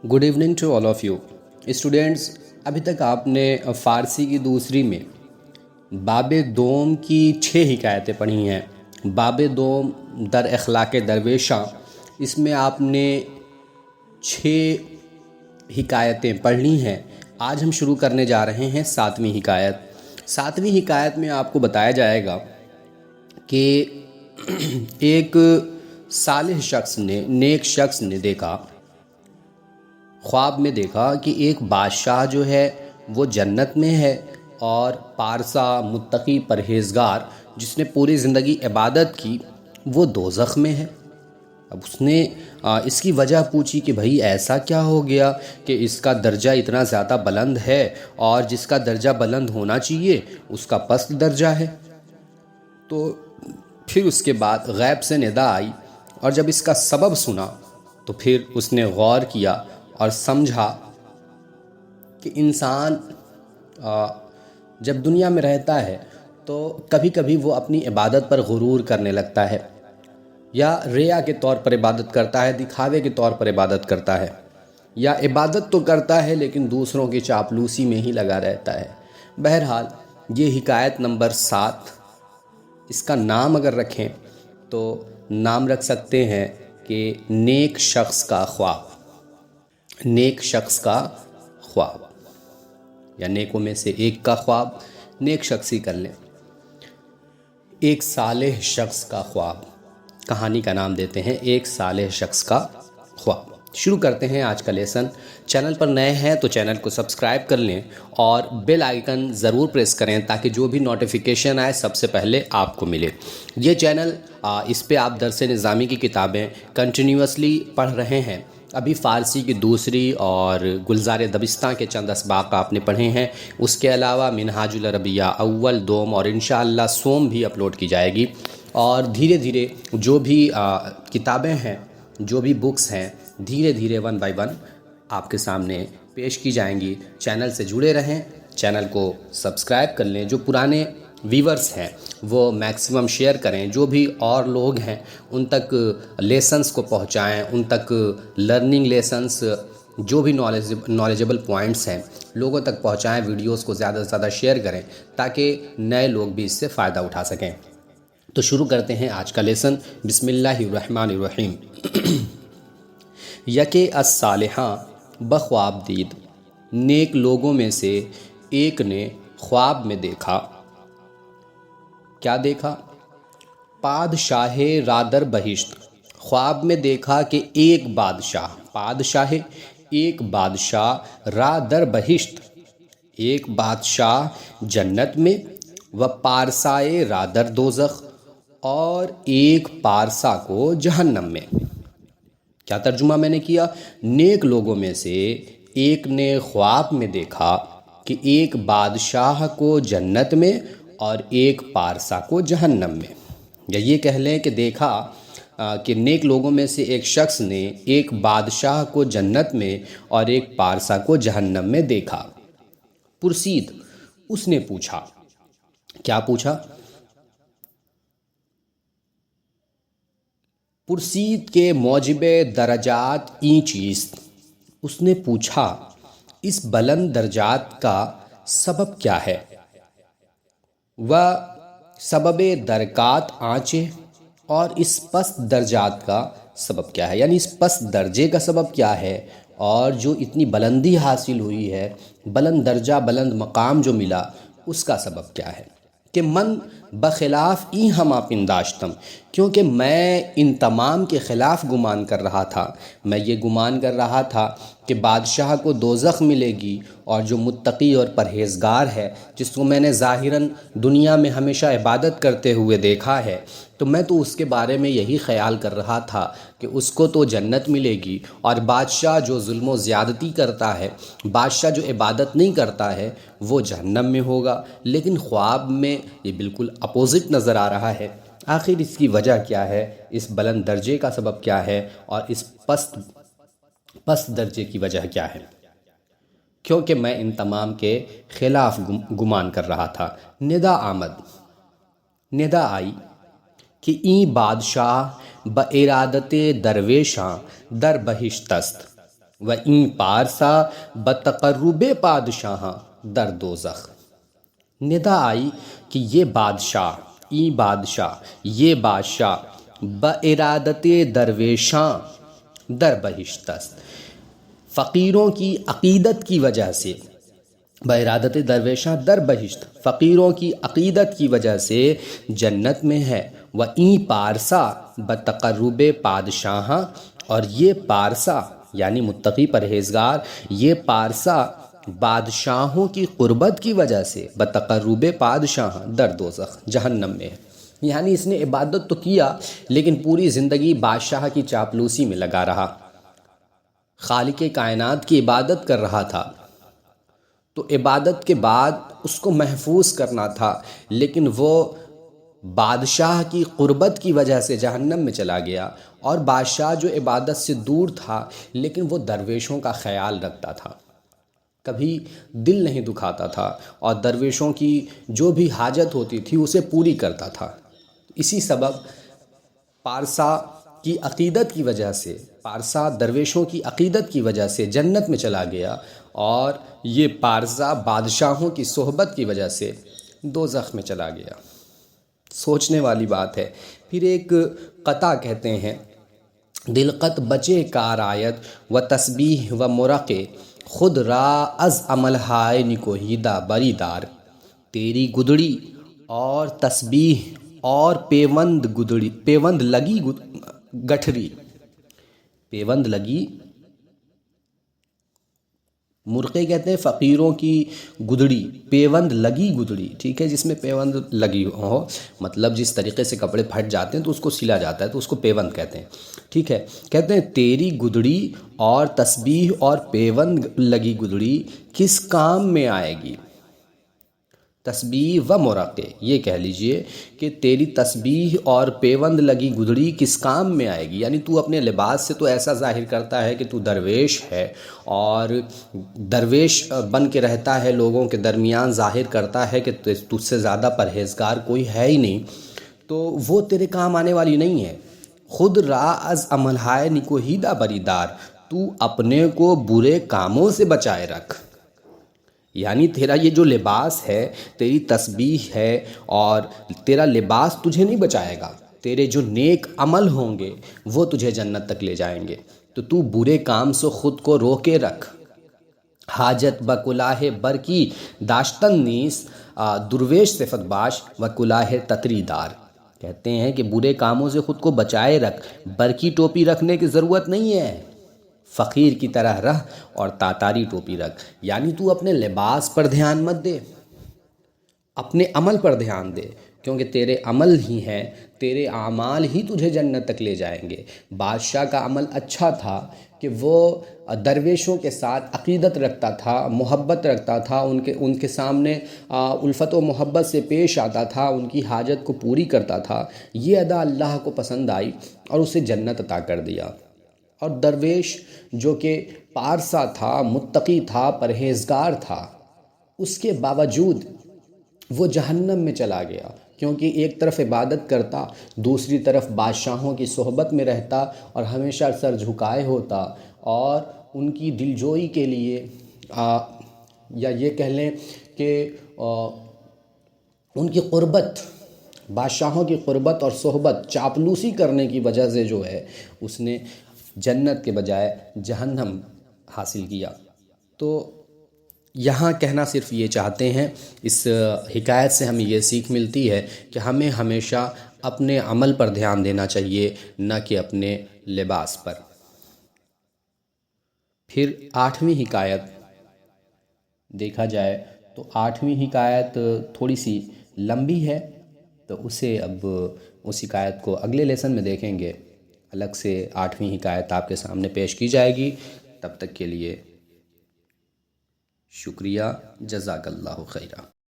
Good evening to all of you students. अभी तक आपने फ़ारसी की दूसरी में बाब दोम की 6 हिकायतें पढ़ी हैं। बाब दोम दर अखलाक दरवेशां, इसमें आपने 6 हिकायतें पढ़ ली हैं। आज हम शुरू करने जा रहे हैं 7वीं हिकायत। 7वीं हिकायत में आपको बताया जाएगा कि एक सालिह शख्स ने, नेक शख्स ने देखा, ख्वाब में देखा कि एक बादशाह जो है वो जन्नत में है और पारसा मुत्तकी परहेज़गार जिसने पूरी ज़िंदगी इबादत की वो दोज़ख में है। अब उसने इसकी वजह पूछी कि भाई ऐसा क्या हो गया कि इसका दर्जा इतना ज़्यादा बुलंद है और जिसका दर्जा बुलंद होना चाहिए उसका पस्त दर्जा है। तो फिर उसके बाद गैब से निदा आई और जब इसका सबब सुना तो फिर उसने गौर किया और समझा कि इंसान जब दुनिया में रहता है तो कभी कभी वो अपनी इबादत पर गुरूर करने लगता है या रिया के तौर पर इबादत करता है, दिखावे के तौर पर इबादत करता है, या इबादत तो करता है लेकिन दूसरों की चापलूसी में ही लगा रहता है। बहरहाल ये हिकायत नंबर 7, इसका नाम अगर रखें तो नाम रख सकते हैं कि नेक शख्स का ख्वाब। नेक शख्स का ख्वाब या नेकों में से एक का ख्वाब, नेक शख्स ही कर लें। एक सालेह शख्स का ख्वाब, कहानी का नाम देते हैं एक सालेह शख्स का ख्वाब। शुरू करते हैं आज का लेसन। चैनल पर नए हैं तो चैनल को सब्सक्राइब कर लें और बेल आइकन ज़रूर प्रेस करें ताकि जो भी नोटिफिकेशन आए सबसे पहले आपको मिले। ये चैनल इस पे आप दरस निज़ामी की किताबें कंटिन्यूअसली पढ़ रहे हैं। अभी फ़ारसी की दूसरी और गुलज़ार दबिस्तां के चंद असबाक़ आपने पढ़े हैं। उसके अलावा मिनहाजुल अरबिया अव्वल, दोम और इंशाअल्लाह सोम भी अपलोड की जाएगी। और धीरे धीरे जो भी किताबें हैं, जो भी बुक्स हैं, धीरे धीरे 1 बाय 1 आपके सामने पेश की जाएंगी। चैनल से जुड़े रहें, चैनल को सब्सक्राइब कर लें। जो पुराने व्यूवर्स हैं वो मैक्सिमम शेयर करें, जो भी और लोग हैं उन तक लेसन्स को पहुंचाएं, उन तक लर्निंग लेसन्स, जो भी नॉलेजेबल पॉइंट्स हैं लोगों तक पहुंचाएं। वीडियोस को ज़्यादा से ज़्यादा शेयर करें ताकि नए लोग भी इससे फ़ायदा उठा सकें। तो शुरू करते हैं आज का लेसन। बिस्मिल्लाहिर्रहमानिर्रहीम। यके अस्सालिहा बख्वाब दीद, नेक लोगों में से एक ने ख्वाब में देखा। क्या देखा? पादशाहे रादर बहिश्त, ख्वाब में देखा कि एक बादशाह, पादशाहे एक बादशाह, रादर बहिश्त एक बादशाह जन्नत में, व पारसाए रादर दोज़ख और एक पारसा को जहन्नम में। क्या तर्जुमा मैंने किया? नेक लोगों में से एक ने ख्वाब में देखा कि एक बादशाह को जन्नत में और एक पारसा को जहन्नम में। या ये कह लें कि देखा कि नेक लोगों में से एक शख्स ने एक बादशाह को जन्नत में और एक पारसा को जहन्नम में देखा। पुरसीद, उसने पूछा। क्या पूछा? पुरसीद के मौजिबे दरजात ई चीज़, उसने पूछा इस बुलंद दर्जात का सबब क्या है। वह सबबे दरकात आँचे, और इस पस्त दर्जात का सबब क्या है, यानी इस पस्त दर्जे का सबब क्या है और जो इतनी बुलंदी हासिल हुई है, बुलंद दर्जा, बुलंद मकाम जो मिला, उसका सबब क्या है। कि मन बखिलाफ़ ई हम पिंदाश्तम, क्योंकि मैं इन तमाम के ख़िलाफ़ गुमान कर रहा था। मैं ये गुमान कर रहा था कि बादशाह को दोज़ख मिलेगी और जो मुत्तकी और परहेज़गार है, जिसको मैंने ज़ाहिरन दुनिया में हमेशा इबादत करते हुए देखा है, तो मैं तो उसके बारे में यही ख़याल कर रहा था कि उसको तो जन्नत मिलेगी और बादशाह जो जुल्म व ज़्यादती करता है, बादशाह जो इबादत नहीं करता है, वो जहन्नम में होगा। लेकिन ख्वाब में ये बिल्कुल अपोज़िट नज़र आ रहा है। आखिर इसकी वजह क्या है, इस बुलंद दर्जे का सबब क्या है और इस पस्त दर्जे की वजह क्या है। क्योंकि मैं इन तमाम के ख़िलाफ़ गुमान कर रहा था। निदा आमद, निदा आई कि ई बादशाह ब इरादत दरवेशां दर बहिश्तस्त, و این پارسا بتقرب پادشاہاں در دوزخ۔ ندا آئی کہ یہ بادشاہ، یہ بادشاہ بارادت درویشاں در بہشت است، فقیروں کی عقیدت کی وجہ سے، بارادت درویشاں در بہشت، فقیروں کی عقیدت کی وجہ سے جنت میں ہے۔ و این پارسا بتقرب پادشاہاں، اور یہ پارسا یعنی متقی پرہیزگار، یہ پارسا بادشاہوں کی قربت کی وجہ سے بتقرب پادشاہاں در دوزخ، جہنم میں ہے۔ یعنی اس نے عبادت تو کیا لیکن پوری زندگی بادشاہ کی چاپلوسی میں لگا رہا، خالق کائنات کی عبادت کر رہا تھا، تو عبادت کے بعد اس کو محفوظ کرنا تھا، لیکن وہ بادشاہ کی قربت کی وجہ سے جہنم میں چلا گیا۔ اور بادشاہ جو عبادت سے دور تھا لیکن وہ درویشوں کا خیال رکھتا تھا، کبھی دل نہیں دکھاتا تھا، اور درویشوں کی جو بھی حاجت ہوتی تھی اسے پوری کرتا تھا۔ اسی سبب پارسا کی عقیدت کی وجہ سے، پارسا درویشوں کی عقیدت کی وجہ سے جنت میں چلا گیا، اور یہ پارسا بادشاہوں کی صحبت کی وجہ سے دوزخ میں چلا گیا۔ سوچنے والی بات ہے۔ پھر ایک قطع کہتے ہیں، دلقت بچے کار آیت و تسبیح و مرقے، خود را از عمل ہائے نکوہیدہ بری دار۔ تیری گدڑی اور تسبیح اور پیوند لگی گٹھری، پیوند لگی، مرقے کہتے ہیں فقیروں کی گدڑی، پیوند لگی گدڑی، ٹھیک ہے، جس میں پیوند لگی ہو، مطلب جس طریقے سے کپڑے پھٹ جاتے ہیں تو اس کو سلا جاتا ہے تو اس کو پیوند کہتے ہیں، ٹھیک ہے۔ کہتے ہیں تیری گدڑی اور تسبیح اور پیوند لگی گدڑی کس کام میں آئے گی؟ تسبیح و مرقے، یہ کہہ لیجئے کہ تیری تسبیح اور پیوند لگی گدڑی کس کام میں آئے گی؟ یعنی تو اپنے لباس سے تو ایسا ظاہر کرتا ہے کہ تو درویش ہے، اور درویش بن کے رہتا ہے، لوگوں کے درمیان ظاہر کرتا ہے کہ تجھ سے زیادہ پرہیزگار کوئی ہے ہی نہیں، تو وہ تیرے کام آنے والی نہیں ہے۔ خود را از عملہائے نکوہیدہ بریدار، تو اپنے کو برے کاموں سے بچائے رکھ۔ یعنی تیرا یہ جو لباس ہے، تیری تسبیح ہے، اور تیرا لباس تجھے نہیں بچائے گا، تیرے جو نیک عمل ہوں گے وہ تجھے جنت تک لے جائیں گے، تو برے کام سے خود کو روکے رکھ۔ حاجت بکلاہ برکی داشتن نیس، درویش صفت باش و کلاہ تتری دار۔ کہتے ہیں کہ برے کاموں سے خود کو بچائے رکھ، برکی ٹوپی رکھنے کی ضرورت نہیں ہے، فقیر کی طرح رہ اور تاتاری ٹوپی رکھ۔ یعنی تو اپنے لباس پر دھیان مت دے، اپنے عمل پر دھیان دے، کیونکہ تیرے عمل ہی ہیں، تیرے اعمال ہی تجھے جنت تک لے جائیں گے۔ بادشاہ کا عمل اچھا تھا کہ وہ درویشوں کے ساتھ عقیدت رکھتا تھا، محبت رکھتا تھا، ان کے سامنے الفت و محبت سے پیش آتا تھا، ان کی حاجت کو پوری کرتا تھا۔ یہ ادا اللہ کو پسند آئی اور اسے جنت عطا کر دیا۔ اور درویش جو کہ پارسا تھا، متقی تھا، پرہیزگار تھا، اس کے باوجود وہ جہنم میں چلا گیا، کیونکہ ایک طرف عبادت کرتا، دوسری طرف بادشاہوں کی صحبت میں رہتا اور ہمیشہ سر جھکائے ہوتا، اور ان کی دلجوئی کے لیے یا یہ کہہ لیں کہ ان کی قربت، بادشاہوں کی قربت اور صحبت، چاپلوسی کرنے کی وجہ سے جو ہے اس نے جنت کے بجائے جہنم حاصل کیا۔ تو یہاں کہنا صرف یہ چاہتے ہیں، اس حکایت سے ہمیں یہ سیکھ ملتی ہے کہ ہمیں ہمیشہ اپنے عمل پر دھیان دینا چاہیے، نہ کہ اپنے لباس پر۔ پھر 8ویں حکایت دیکھا جائے تو 8ویں حکایت تھوڑی سی لمبی ہے، تو اسے اب اس حکایت کو اگلے لیسن میں دیکھیں گے، الگ سے 8ویں حکایت آپ کے سامنے پیش کی جائے گی۔ تب تک کے لیے شکریہ، جزاک اللہ خیرہ۔